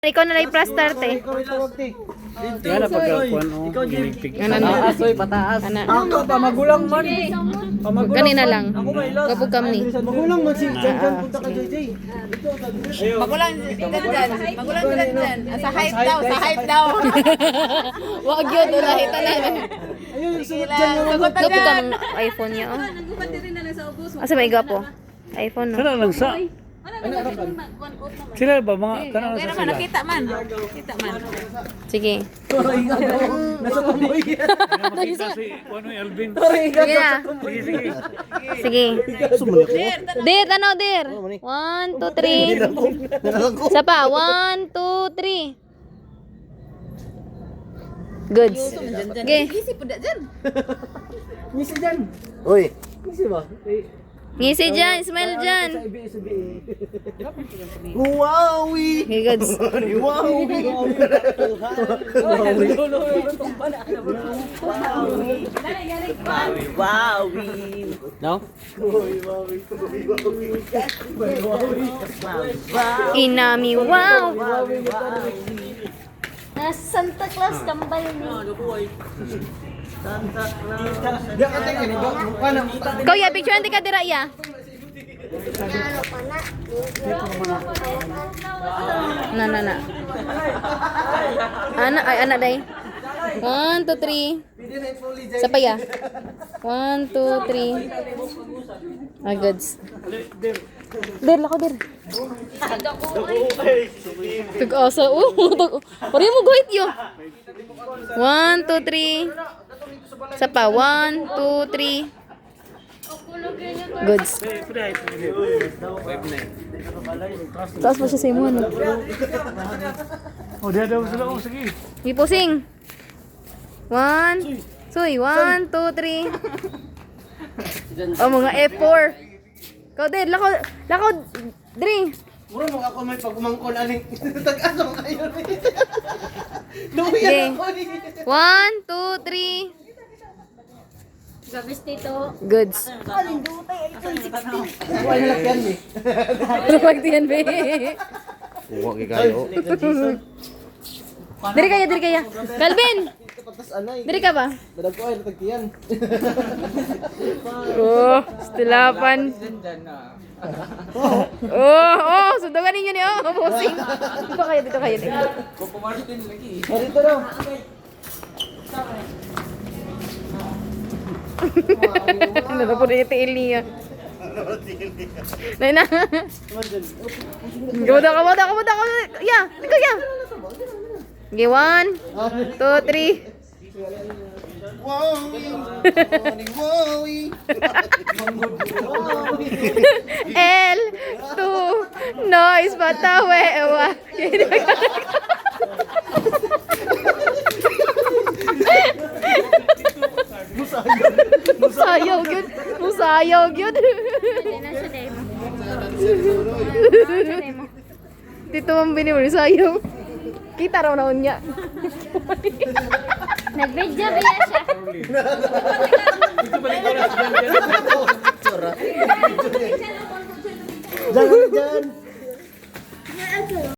Ikaw na lang i-prastart eh. Yan na pagkakuan o. Iligpig. Ano na? Asoy pataas. Ano? Ako pamagulang man. Pamagulang. Kanina lang. Ako may love. Kapag kami. Magulang man si Jan punta ka JJ. Magulang dyan. Magulang dyan. Sa height daw. Sa height daw. Wag yun. Ulahitan na. Ayun sunod Jan yung Sagot na Gapo dyan. kang iPhone niya oh. Asa ba igapo? iPhone no? Kana lang sa. Sila ba mga kana lang Pero sa sila. nakita man. Kita man. Sige. nasa tumoy. Kana makita si ano Alvin. Sige na. Sige sige. Sige. Dir, ano dir? 1, 2, 3. Isa pa. 1, 2, 3. Goods. Okay. Easy po dyan. Misi Jan. Uy, Misi ba? Ngisi dyan. Smile dyan. Wowie! Okay, goods. Wowie! Wowie! No? Inami, wow. Santa Claus kambal ni. Dia ka tingin ni ba? Kana Kau ya picture nanti ka dira ya. Na. Anak day. 1, 2, 3. Siapa ya? 1, 2, 3. Ah, goods. Der, lako der. Tug-asa. Pari mo guhit yo. 1, 2, 3. Isa pa. 1, 2, 3. Goods. Taas pa siya sa imo, ano? Oh, dia daw sila oh sige. Ipusing. 1. Soy, 1, 2, 3. Oh, mga F4. Kau din, lako, dri. Mura mo ako may pagmangkon aning tag-ano kayo ni. Luya Okay. ako ni. 1, 2, 3. Gabis dito. Goods. wala lakyan ni. Pagtiyan, be. Kuha kay kayo. Diri kaya. Calvin, Patas anay. diri ka ba? Dadag ko ay natagtiyan. Oh, stilapan. Oh, sundugan ninyo ni oh, bossing. Dito kayo. Dito daw. Ano po rin yung tiil niya. Nay na. Kamuda. Ya, ikaw ya. Okay, 1, 2, 3. Wowie! Wowie! L, 2, noise, patawe, ewa. Musayaw gyud. Dito man binibili sayaw. Kita raw na unya. Nag-video ba yan siya? Jangan Jan.